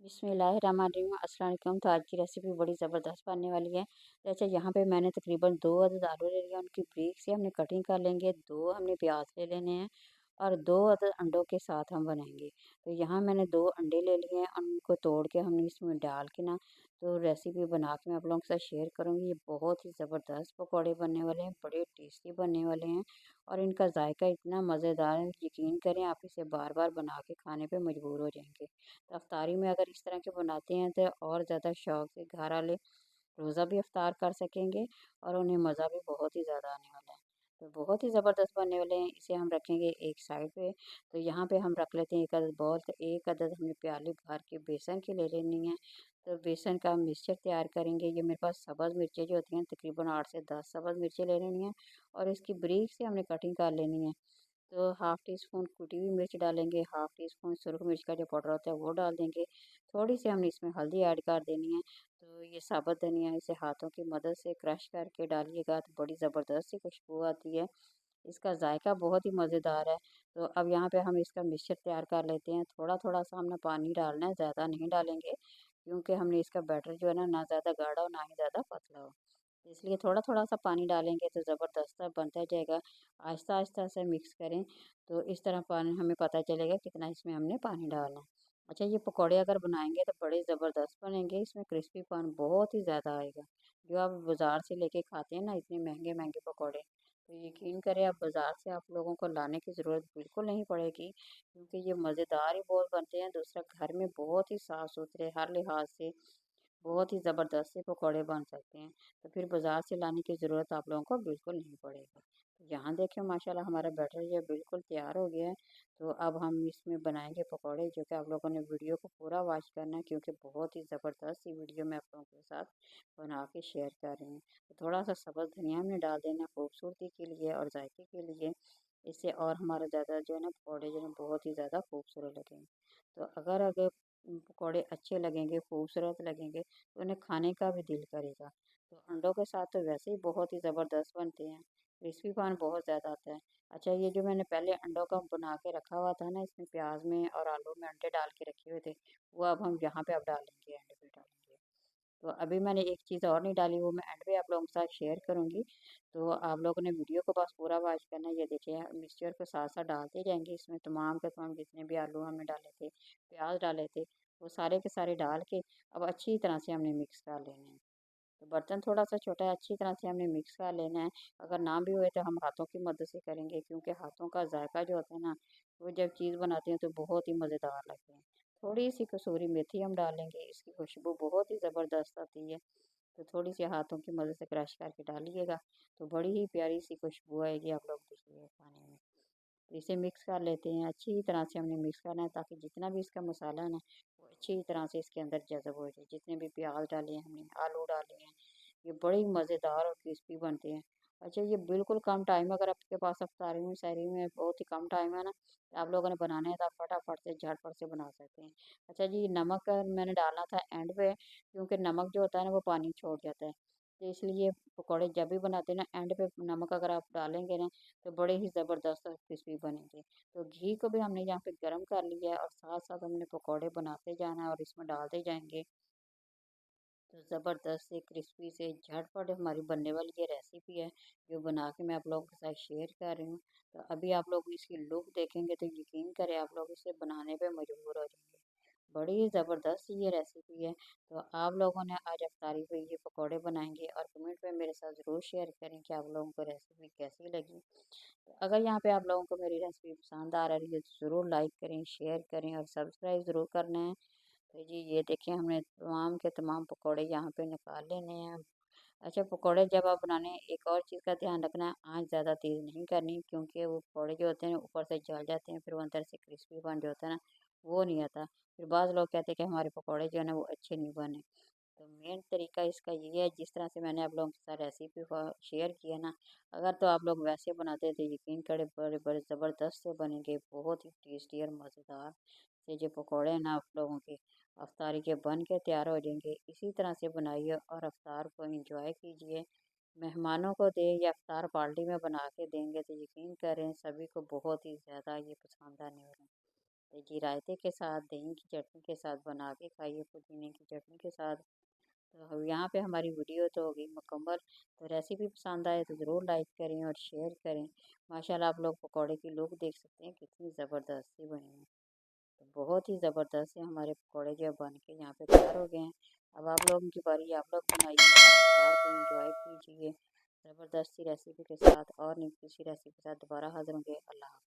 बिस्मिल्लाहिर्रहमानिर्रहीम। अस्सलाम वालेकुम। तो आज की रेसिपी बड़ी ज़बरदस्त बनने वाली है। तो अच्छा, यहाँ पे मैंने तकरीबन 2 अदद आलू ले लिया, उनकी ब्रीक से हमने कटिंग कर लेंगे। 2 हमने प्याज ले लेने हैं और 2 अदद अंडों के साथ हम बनाएंगे। तो यहाँ मैंने 2 अंडे ले लिए हैं और उनको तोड़ के हमने इसमें डाल के ना तो रेसिपी बना के मैं आप लोगों के साथ शेयर करूँगी। ये बहुत ही ज़बरदस्त पकौड़े बनने वाले हैं, बड़े टेस्टी बनने वाले हैं और इनका जायका इतना मज़ेदार है, यकीन करें आप इसे बार बार बना के खाने पे मजबूर हो जाएंगे। तो अफ्तारी में अगर इस तरह के बनाते हैं तो और ज़्यादा शौक से घर वाले रोज़ा भी इफ्तार कर सकेंगे और उन्हें मज़ा भी बहुत ही ज़्यादा आने वाला है। तो बहुत ही ज़बरदस्त बनने वाले हैं। इसे हम रखेंगे एक साइड पे। तो यहाँ पे हम रख लेते हैं 1 अदद बॉल। तो 1 अदद हमने प्याली भर के बेसन की ले लेनी है। तो बेसन का मिक्सचर तैयार करेंगे। ये मेरे पास सब्ज़ मिर्चें जो होती हैं तकरीबन 8 से 10 सब्ज़ मिर्चें ले लेनी है और इसकी बारीक से हमने कटिंग कर लेनी है। तो हाफ़ टी स्पून कुटी हुई मिर्च डालेंगे, हाफ़ टी स्पून सुरख मिर्च का जो पाउडर होता है वो डाल देंगे। थोड़ी सी हमने इसमें हल्दी ऐड कर देनी है। तो ये साबुत धनिया इसे हाथों की मदद से क्रश करके डालिएगा तो बड़ी ज़बरदस्त सी खुशबू आती है। इसका जायका बहुत ही मज़ेदार है। तो अब यहाँ पे हम इसका मिक्सचर तैयार कर लेते हैं। थोड़ा-थोड़ा सा हमने पानी डालना है, ज़्यादा नहीं डालेंगे क्योंकि हमने इसका बैटर जो है ना ज़्यादा गाढ़ा हो ना ही ज़्यादा पतला हो। इसलिए थोड़ा-थोड़ा सा पानी डालेंगे तो ज़बरदस्त सा बनता जाएगा। आहिस्ता-आहिस्ता से मिक्स करें तो इस तरह पानी हमें पता चलेगा कितना इसमें हमने पानी डालना है। अच्छा, ये पकौड़े अगर बनाएँगे तो बड़े ज़बरदस्त बनेंगे, इसमें क्रिस्पीपन बहुत ही ज़्यादा आएगा। जो आप बाज़ार से लेके खाते हैं ना इतने महँगे-महँगे पकौड़े, तो यकीन करें आप बाज़ार से आप लोगों को लाने की ज़रूरत बिल्कुल नहीं पड़ेगी क्योंकि ये मज़ेदार ही बहुत बनते हैं। दूसरा घर में बहुत ही साफ़-सुथरे हर लिहाज से बहुत ही ज़बरदस्त से पकौड़े बन सकते हैं। तो फिर बाज़ार से लाने की ज़रूरत आप लोगों को बिल्कुल नहीं पड़ेगी। तो यहाँ देखिए माशाल्लाह हमारा बैटर जो है बिल्कुल तैयार हो गया है। तो अब हम इसमें बनाएँगे पकौड़े, जो कि आप लोगों ने वीडियो को पूरा वॉच करना है क्योंकि बहुत ही ज़बरदस्त सी वीडियो मैं आप लोगों के साथ बना के शेयर कर रही हूँ। तो थोड़ा-सा सब्ज़ धनिया हमने डाल देना खूबसूरती के लिए और जायके के लिए। इससे और हमारा ज़्यादा जो है ना पकौड़े जो है ना बहुत ही ज़्यादा खूबसूरत लगेंगे। तो अगर अगर पकौड़े अच्छे लगेंगे, खूबसूरत लगेंगे तो उन्हें खाने का भी दिल करेगा। तो अंडों के साथ तो वैसे ही बहुत ही ज़बरदस्त बनते हैं, क्रिस्पीपन बहुत ज़्यादा आता है। अच्छा, ये जो मैंने पहले अंडों का बना के रखा हुआ था ना, इसमें प्याज में और आलू में अंडे डाल के रखे हुए थे, वो अब हम यहाँ पे अब डालेंगे, एंड पे डालेंगे। तो अभी मैंने एक चीज़ और नहीं डाली, वो मैं एंड पे आप लोगों के साथ शेयर करूँगी। तो आप लोगों ने वीडियो को बस पूरा वॉच करना है। ये देखिए मिक्सचर को साथ-साथ डालते जाएँगे इसमें तमाम के तमाम जितने भी आलू हमने डाले थे, प्याज डाले थे, वो सारे के सारे डाल के अब अच्छी तरह से हमने मिक्स कर लेने हैं। तो बर्तन थोड़ा-सा छोटा है, अच्छी तरह से हमने मिक्स कर लेना है। अगर ना भी हुए तो हम हाथों की मदद से करेंगे क्योंकि हाथों का जायका जो होता है ना, वो जब चीज़ बनाते हैं तो बहुत ही मज़ेदार लगते हैं। थोड़ी-सी कसूरी मेथी हम डालेंगे, इसकी खुशबू बहुत ही ज़बरदस्त आती है। तो थोड़ी-सी हाथों की मदद से क्रश करके डालिएगा, तो बड़ी ही प्यारी-सी खुशबू आएगी, आप लोग देखिए खाने में। तो इसे मिक्स कर लेते हैं, अच्छी तरह से हमने मिक्स करना है ताकि जितना भी इसका मसाला है ना, वो अच्छी तरह से इसके अंदर जज़ब हो जाए। जितने भी प्याज डाले हैं हमने, आलू डाले हैं, ये बड़े ही मज़ेदार और क्रिस्पी बनते हैं। अच्छा, ये बिल्कुल कम टाइम, अगर आपके पास इफ्तारी में, सहरी में बहुत ही कम टाइम है ना, तो आप लोगों ने बनाना है तो आप फटाफट से झटपट से बना सकते हैं। अच्छा जी, नमक मैंने डालना था एंड पे क्योंकि नमक जो होता है ना वो पानी छोड़ जाता है। तो इसलिए पकौड़े जब भी बनाते हैं ना एंड पे नमक अगर आप डालेंगे ना तो बड़े ही ज़बरदस्त और क्रिस्पी बनेंगे। तो घी को भी हमने यहाँ पे गरम कर लिया है और साथ-साथ हमने पकौड़े बनाते जाना है और इसमें डालते जाएँगे। तो ज़बरदस्त से क्रिस्पी से झटपट हमारी बनने वाली ये रेसिपी है, जो बना के मैं आप लोगों के साथ शेयर कर रही हूँ। तो अभी आप लोग इसकी लुक देखेंगे तो यकीन करें आप लोग इसे बनाने पे मजबूर हो जाएँगे। बड़ी ही ज़बरदस्त ये रेसिपी है। तो आप लोगों ने आज इफ्तारी पे ये पकौड़े बनाएँगे और कमेंट में मेरे साथ ज़रूर शेयर करें कि आप लोगों को रेसिपी कैसी लगी। तो अगर यहाँ पे आप लोगों को मेरी रेसिपी पसंद आ रही है तो ज़रूर लाइक करें, शेयर करें और सब्सक्राइब ज़रूर करना है। तो जी ये देखिए हमने तमाम के तमाम पकौड़े यहाँ पे निकाल लेने हैं। अच्छा, पकौड़े जब आप बनाने एक और चीज़ का ध्यान रखना है, आँच ज़्यादा तेज़ नहीं करनी क्योंकि वो पकौड़े जो होते हैं ऊपर से जल जाते हैं, फिर वो अंदर से क्रिस्पीपन जो होता है ना, वो नहीं आता। फिर बाज़ लोग कहते हैं कि हमारे पकौड़े जो है ना वो अच्छे नहीं बने। तो मेन तरीका इसका ये है, जिस तरह से मैंने आप लोगों के साथ रेसिपी को शेयर किया ना, अगर तो आप लोग वैसे बनाते तो यकीन करें बड़े-बड़े ज़बरदस्त से बनेंगे, बहुत ही टेस्टी और मज़ेदार से जो पकौड़े हैं ना आप लोगों के अफ्तारी के बन के तैयार हो जाएँगे। इसी तरह से बनाइए और अफ्तार को एंजॉय कीजिए। मेहमानों को दें या इफ्तार पार्टी में बना के देंगे तो यकीन करें सभी को बहुत ही ज़्यादा ये पसंद आने वाला है। तो जी रायते के साथ, दही की चटनी के साथ बना के खाइए, पुदीने की चटनी के साथ। तो यहाँ पे हमारी वीडियो तो हो गई मुकम्मल। तो रेसिपी पसंद आए तो ज़रूर लाइक करें और शेयर करें। माशाल्लाह आप लोग पकौड़े की लुक देख सकते हैं कितनी ज़बरदस्त सी बनी है। तो बहुत ही ज़बरदस्त है हमारे पकौड़े जो बन के यहाँ पे तैयार हो गए हैं। अब आप लोगों की बारी, आप लोग बनाइए, इफ्तार को एंजॉय कीजिए ज़बरदस्त सी रेसिपी के साथ। और किसी रेसिपी के साथ दोबारा हाज़िर होंगे। अल्लाह हाफ़िज़।